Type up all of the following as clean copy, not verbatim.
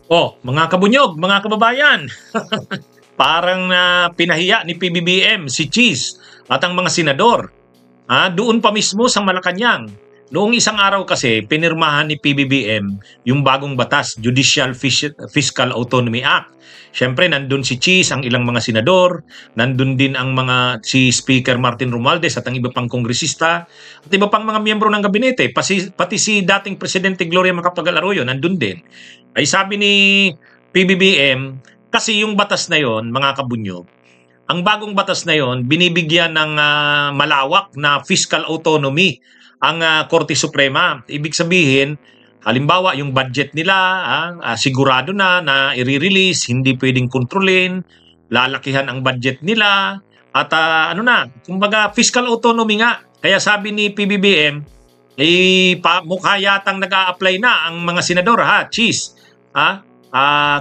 Oh, mga kabunyog, mga kababayan, parang pinahiya ni PBBM si Cheese at ang mga senador. Doon pa mismo sa Malacanang. Noong isang araw kasi, pinirmahan ni PBBM yung bagong batas, Judicial Fiscal Autonomy Act. Siyempre, nandun si Cheese, ang ilang mga senador, nandun din ang si Speaker Martin Romualdez at ang iba pang kongresista, at iba pang mga miyembro ng gabinete, pati si dating Presidente Gloria Macapagal-Arroyo, nandun din. Ay sabi ni PBBM, kasi yung batas na yon, mga kabunyog, ang bagong batas na yon, binibigyan ng malawak na fiscal autonomy ang Korte Suprema. Ibig sabihin, halimbawa yung budget nila, sigurado na i-release, hindi pwedeng kontrolin, lalakihan ang budget nila, at kumbaga fiscal autonomy nga. Kaya sabi ni PBBM, mukha yatang nag-a-apply na ang mga senador, Cheese,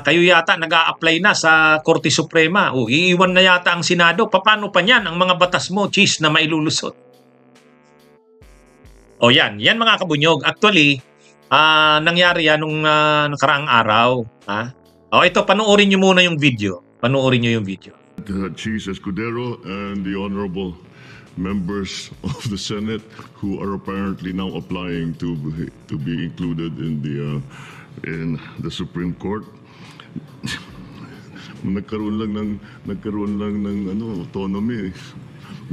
kayo yata nag-a-apply na sa Korte Suprema. Iiwan na yata ang Senado. Paano pa niyan ang mga batas mo, Cheese, na mailulusot? Yan mga kabunyog. Actually, nangyari yan nung nakaraang araw. Ito, panoorin nyo muna yung video. Panoorin nyo yung video. Cheese Escudero and the honorable members of the Senate who are apparently now applying to be included in the Supreme Court. nagkaroon lang ng autonomy.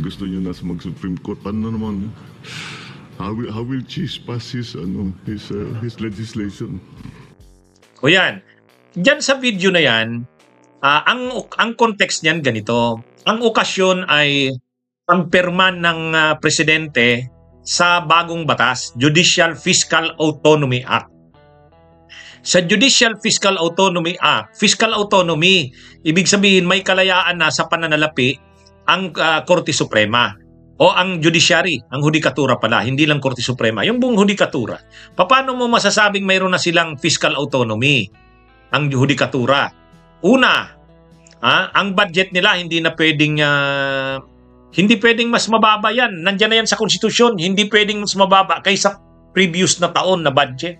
Gusto niyo na mag-Supreme Court. Paano naman? How will Cheese pass his legislation? O yan. Diyan sa video na yan, ang context niyan ganito. Ang okasyon ay ang pirma ng presidente sa bagong batas, Judicial Fiscal Autonomy Act. Sa Judicial Fiscal Autonomy Act, fiscal autonomy, ibig sabihin may kalayaan na sa pananalapi ang Korte Suprema o ang judiciary, ang hudikatura pala, hindi lang Korte Suprema, yung buong hudikatura. Paano mo masasabing mayroon na silang fiscal autonomy, ang hudikatura? Una, ang budget nila hindi pwedeng mas mababa yan. Nandiyan na yan sa konstitusyon, hindi pwedeng mas mababa kaysa previous na taon na budget.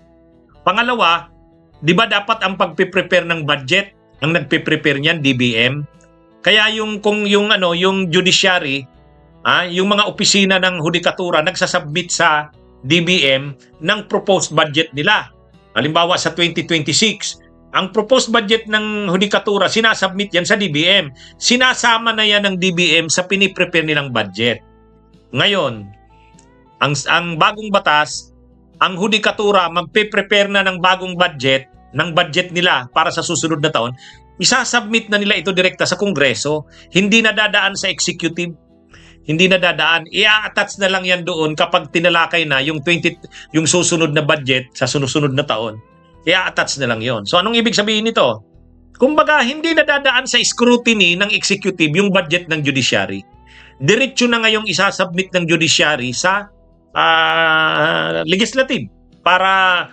Pangalawa, di ba dapat ang pagpe-prepare ng budget, ang nagpe-prepare niyan DBM? Kaya yung judiciary, yung mga opisina ng hudikatura nagsasubmit sa DBM ng proposed budget nila. Halimbawa sa 2026, ang proposed budget ng hudikatura sinasubmit yan sa DBM. Sinasama na yan ng DBM sa piniprepare nilang budget. Ngayon, ang bagong batas, ang hudikatura magpe-prepare na ng bagong budget, ng budget nila para sa susunod na taon, isasubmit na nila ito direkta sa Kongreso, hindi na dadaan sa executive, hindi na dadaan, i-attach na lang yan doon kapag tinalakay na yung susunod na budget sa susunod na taon, i-attach na lang yon. So anong ibig sabihin nito? Kumbaga, hindi na dadaan sa scrutiny ng executive yung budget ng judiciary. Diretso na ngayong isasubmit ng judiciary sa legislative para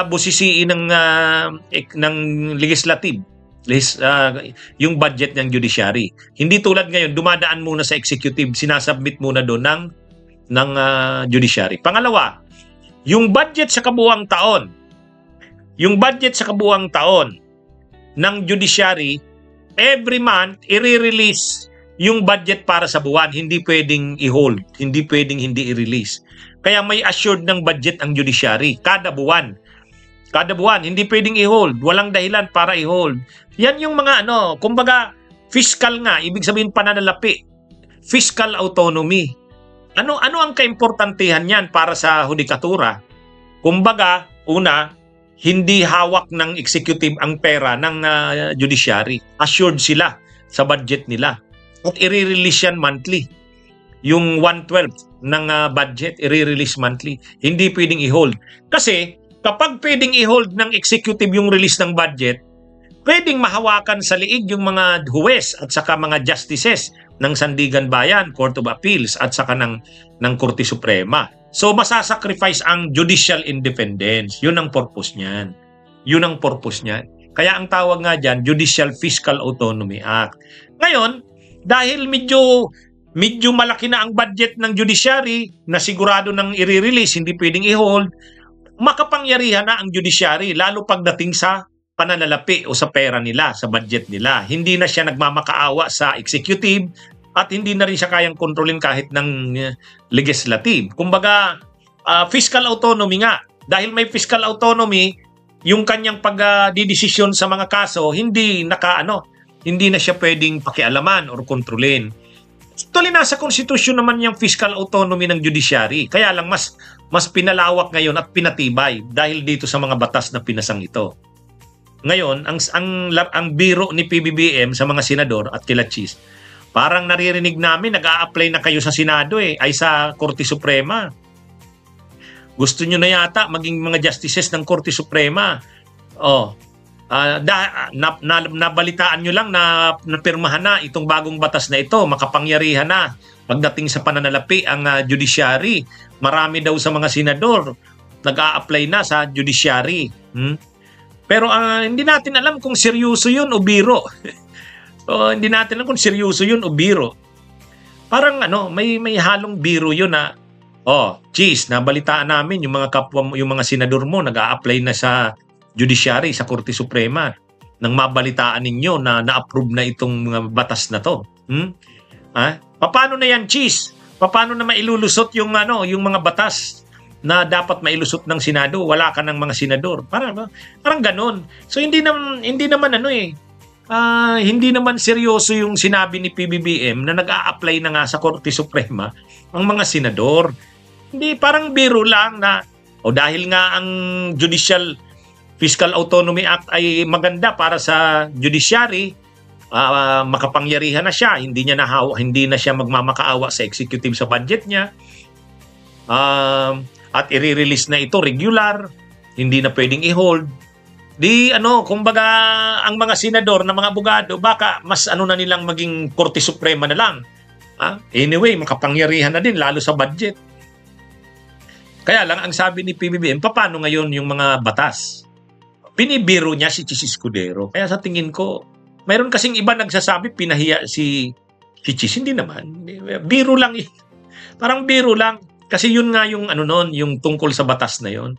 busisiin ng legislative yung budget ng judiciary. Hindi tulad ngayon, dumadaan muna sa executive, sinasubmit muna doon ng judiciary. Pangalawa, yung budget sa kabuuang taon ng judiciary, every month i-release yung budget para sa buwan, hindi pwedeng i-hold, hindi pwedeng hindi i-release. Kaya may assured ng budget ang judiciary kada buwan. Kada buwan, hindi pwedeng i-hold, walang dahilan para i-hold. Yan yung mga kumbaga fiscal nga, ibig sabihin pananalapi, fiscal autonomy. Ano ang kaimportantehan yan para sa hudikatura? Kumbaga, una, hindi hawak ng executive ang pera ng judiciary. Assured sila sa budget nila. At i-release yan monthly. Yung 1/12 ng budget, i-release monthly. Hindi pwedeng i-hold. Kasi kapag pwedeng i-hold ng executive yung release ng budget, pwedeng mahawakan sa liig yung mga huwes at saka mga justices ng Sandigan Bayan, Court of Appeals at saka ng Korte Suprema. So masasacrifice ang judicial independence. Yun ang purpose niyan. Kaya ang tawag nga dyan, Judicial Fiscal Autonomy Act. Ngayon, dahil medyo malaki na ang budget ng judiciary na sigurado nang i-release, hindi pwedeng i-hold, makapangyarihan na ang judiciary lalo pagdating sa pananalapi o sa pera nila, sa budget nila. Hindi na siya nagmamakaawa sa executive at hindi na rin siya kayang kontrolin kahit ng legislative. Kumbaga, fiscal autonomy nga. Dahil may fiscal autonomy, yung kanyang pagdidesisyon sa mga kaso, hindi na siya pwedeng pakialaman or kontrolin. Actually, nasa konstitusyon naman yung fiscal autonomy ng judiciary. Kaya lang mas pinalawak ngayon at pinatibay dahil dito sa mga batas na pinasang ito. Ngayon, ang biro ni PBBM sa mga senador at kila Cheese, parang naririnig namin nag-a-apply na kayo sa Senado ay sa Korte Suprema. Gusto nyo na yata maging mga justices ng Korte Suprema. Nabalitaan nyo lang na napirmahan na itong bagong batas na ito, makapangyarihan na pagdating sa pananalapi ang judiciary. Marami daw sa mga senador nag-a-apply na sa judiciary. Pero hindi natin alam kung seryoso yun o biro. Hindi natin alam kung seryoso yun o biro. Parang may halong biro yun na, Cheese, nabalitaan namin yung mga kapwa, yung mga senador mo nag-a-apply na sa judiciary, sa Korte Suprema. Nang mabalitaan ninyo na na-approve na itong mga batas na to. Paano na yan, Cheese? Paano na mailulusot yung mga batas na dapat mailusot ng Senado? Wala ka ng mga senador. Parang ganun. So hindi naman hindi naman seryoso yung sinabi ni PBBM na nag-a-apply na nga sa Korte Suprema ang mga senador. Hindi, parang biro lang na dahil nga ang Judicial Fiscal Autonomy Act ay maganda para sa judiciary, makapangyarihan na siya, hindi na siya magmamakaawa sa executive sa budget niya. At i-release na ito regular, hindi na pwedeng i-hold. Kumbaga ang mga senador na mga abogado, baka mas na nilang maging Korte Suprema na lang. Anyway, makapangyarihan na din lalo sa budget. Kaya lang ang sabi ni PBBM, paano ngayon yung mga batas? Pinibiro niya si Cheese Escudero. Kaya sa tingin ko, mayroon kasing iba nagsasabi pinahiya si Cheese. Hindi naman. Biro lang. Parang biro lang. Kasi yun nga yung yung tungkol sa batas na yun.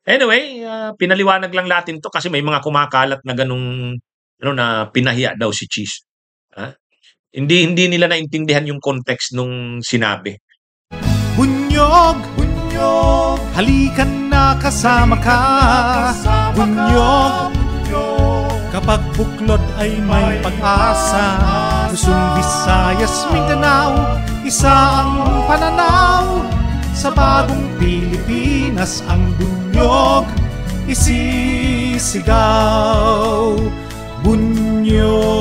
Anyway, pinaliwanag lang natin to kasi may mga kumakalat na ganung na pinahiya daw si Cheese. Hindi nila naintindihan yung context nung sinabi. Bunyog, bunyog, halikan na kasama ka. Bunyog, kapag buklod ay may pag-asa. Luzon, Visayas, Mindanao, isa ang pananaw. Sa bagong Pilipinas ang bunyog isisigaw. Bunyog.